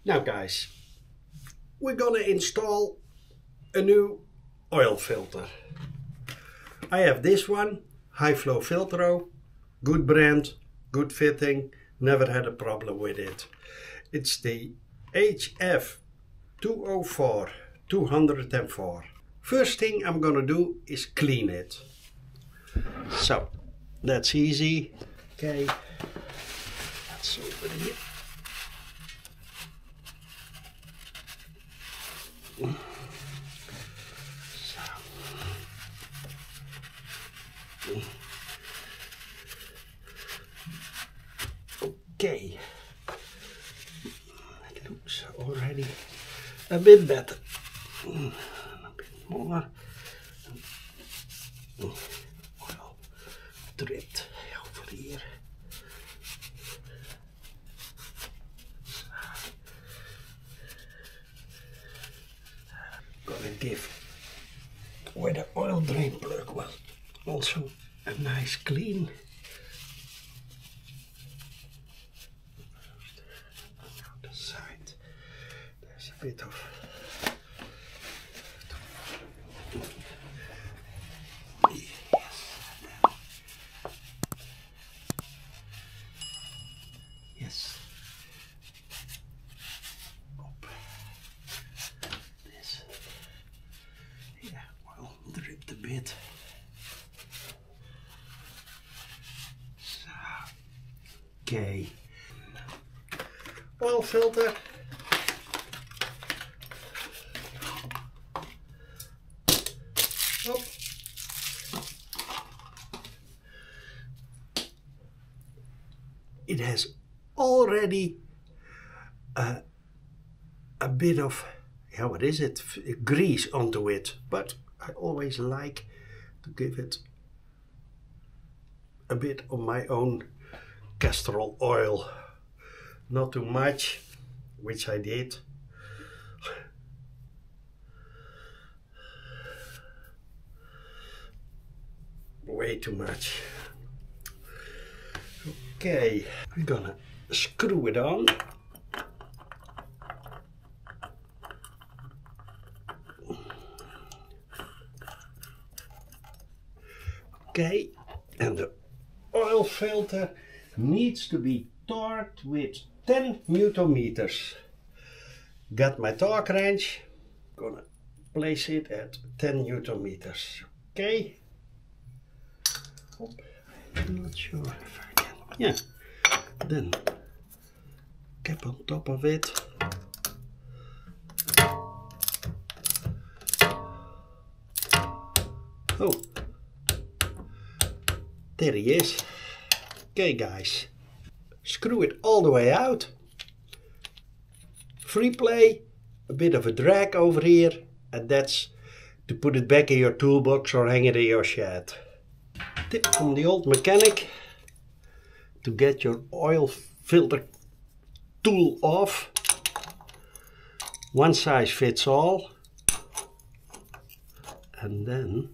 Now guys, we're gonna install a new oil filter. I have this one, High Flow Filtro, good brand, good fitting, never had a problem with it. It's the HF 204. First thing I'm gonna do is clean it. So that's easy. Okay, that's over here. Okay, it looks already a bit better. A bit more. Oil dripped over here. Gonna give where the oil drain plug was also a nice clean. On the side there's a bit of yes. Up. This. Yeah, well, dripped a bit. So, okay. Oil filter. Up. It has already a bit of, yeah, what is it, grease onto it, but I always like to give it a bit of my own castor oil, not too much, which I did. Way too much. Okay, we're gonna screw it on. Okay, and the oil filter needs to be torqued with 10 Newton meters. Got my torque wrench, gonna place it at 10 Newton meters. Okay. I'm not sure if I can. Yeah. Then cap on top of it. Oh, there he is. Okay guys, screw it all the way out. Free play, a bit of a drag over here, and that's to put it back in your toolbox or hang it in your shed. Tip from the old mechanic: to get your oil filter tool off, one size fits all, and then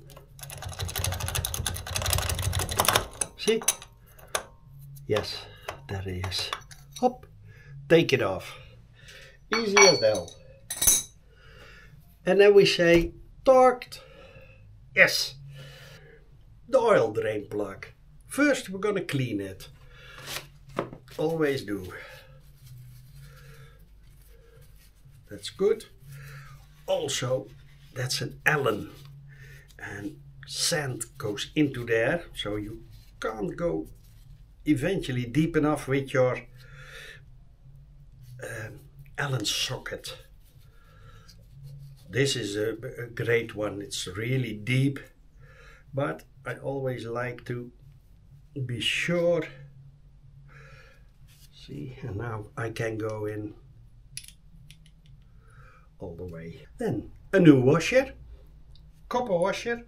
see, yes, there it is. Hop, take it off, easy as hell. And then we say torqued, yes. The oil drain plug. First we're gonna clean it. Always do. That's good. Also, that's an Allen, and sand goes into there, so you can't go eventually deep enough with your Allen socket. This is a great one. It's really deep, but I always like to be sure. See, and now I can go in all the way. Then a new washer, copper washer,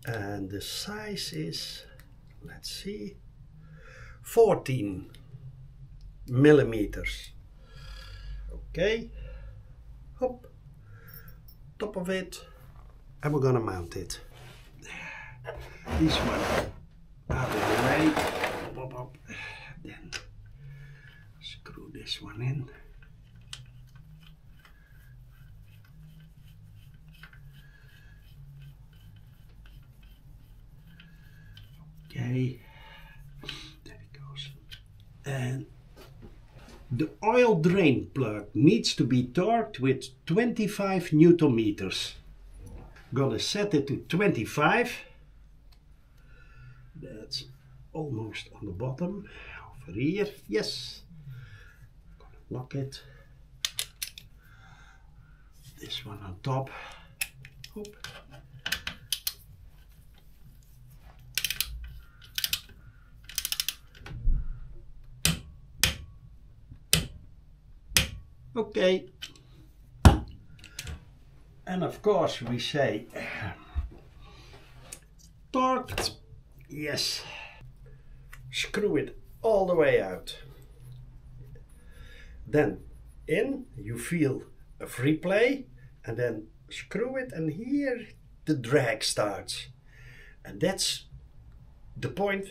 and the size is, let's see, 14 millimeters. Okay, hop, top of it, and we're gonna mount it. This one out of the way, then screw this. this one in. Okay, there it goes. And the oil drain plug needs to be torqued with 25 Newton meters. Gonna set it to 25. That's almost on the bottom. Over here, yes. Gonna lock it. This one on top. Oop. Okay. And of course we say torqued. Yes. Screw it all the way out. Then in you feel a free play and then screw it, and here the drag starts. And that's the point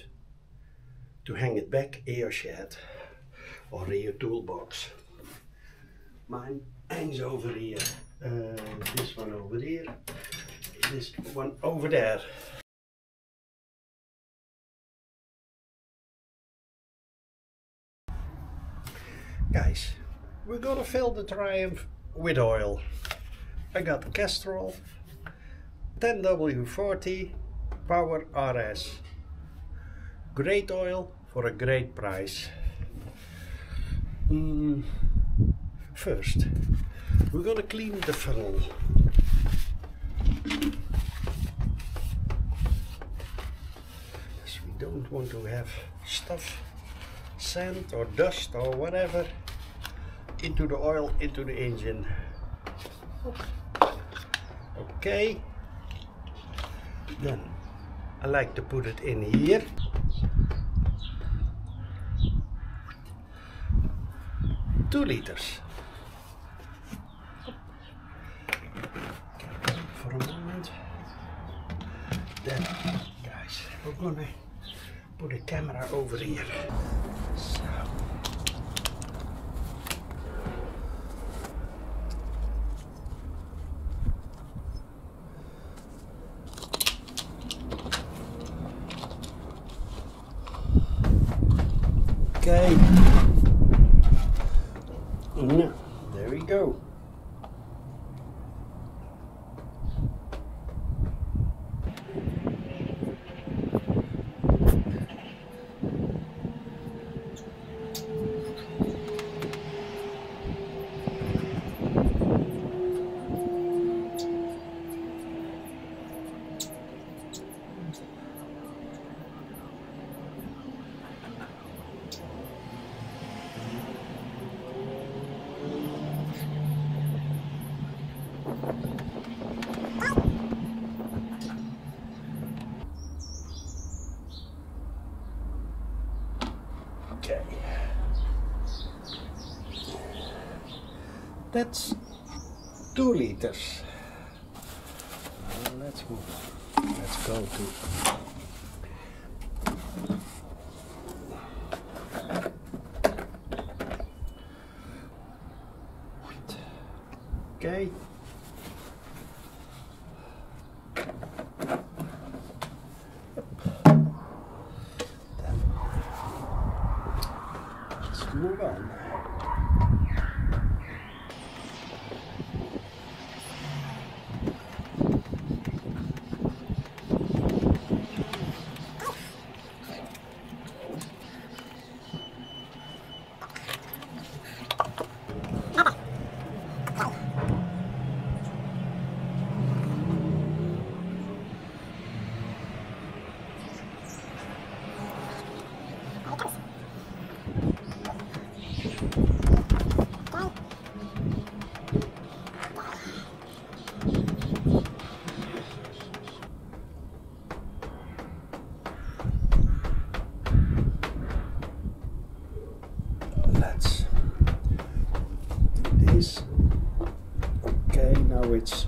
to hang it back in your shed or in your toolbox. Mine hangs over here. This one over here. This one over there. Guys, we're gonna fill the Triumph with oil. I got Castrol 10W40 Power RS. Great oil for a great price. First, we're gonna clean the funnel. Because we don't want to have stuff, sand or dust or whatever into the oil, into the engine. Okay. Then I like to put it in here. 2 liters. For a moment. Then, guys, we're gonna put the camera over here. So. Okay. Now, there we go. Okay, that's 2 liters. Let's move on. Let's go to okay. Move on. Let's do this. Okay, now it's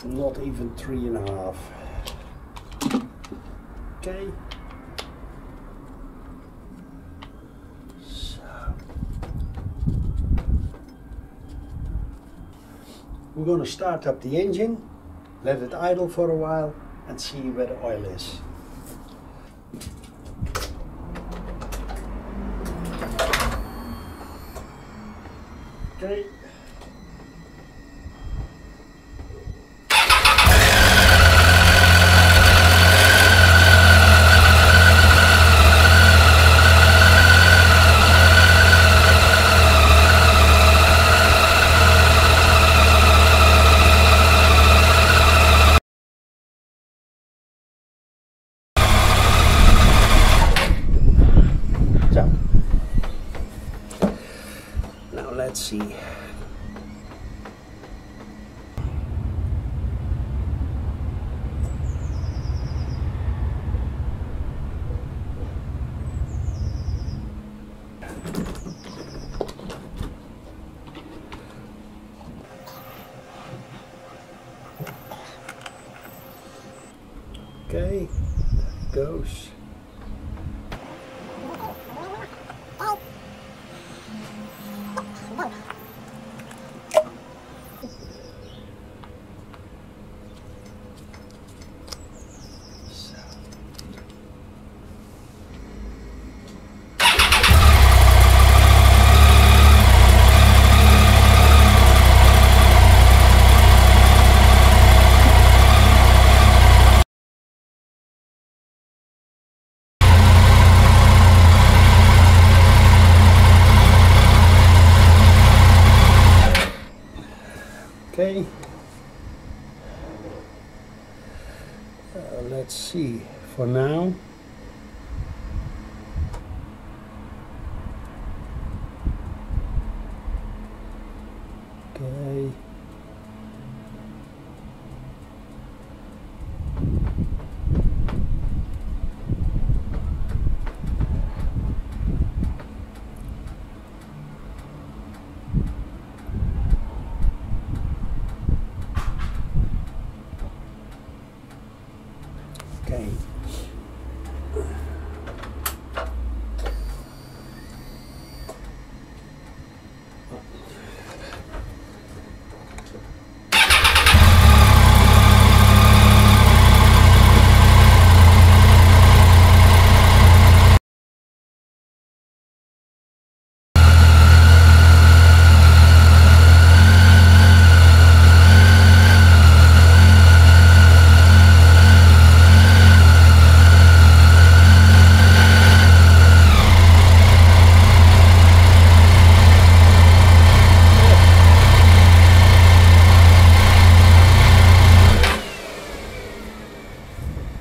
not even 3.5. Okay. we're going to start up the engine, let it idle for a while and see where the oil is. Okay. So, now let's see. Okay, there it goes. Okay, let's see for now. Okay. Okay.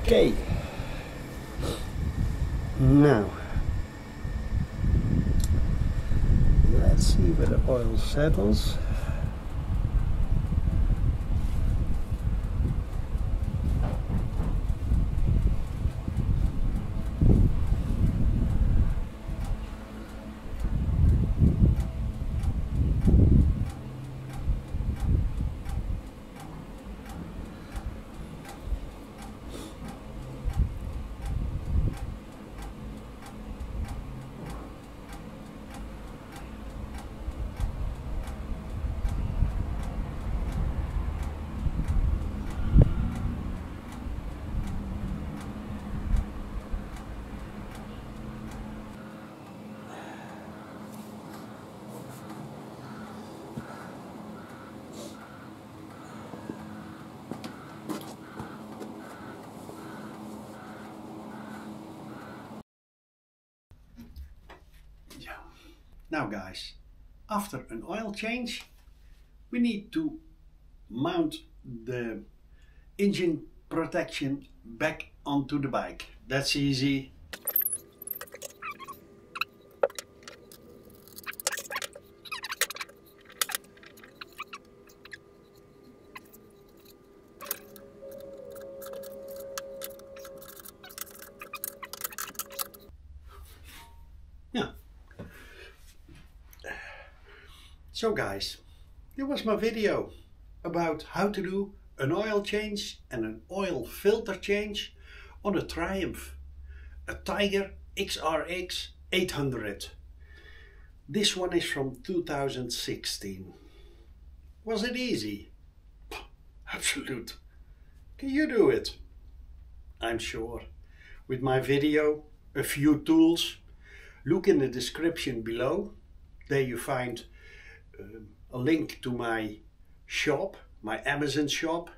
Okay, now let's see where the oil settles. Now guys, after an oil change, we need to mount the engine protection back onto the bike. That's easy. Yeah. So guys, this was my video about how to do an oil change and an oil filter change on a TRIUMPH, a Tiger XRx 800. This one is from 2016. Was it easy? Absolute. Can you do it? I'm sure. With my video, a few tools. Look in the description below. There you find a link to my shop, my Amazon shop.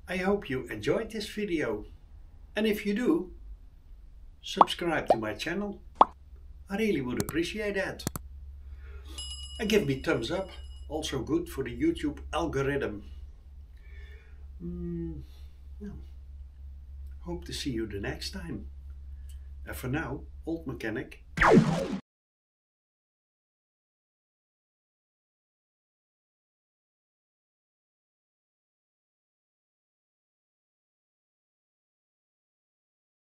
I hope you enjoyed this video. And if you do, subscribe to my channel. I really would appreciate that. And give me thumbs up. Also good for the YouTube algorithm. Hope to see you the next time. And for now, old mechanic.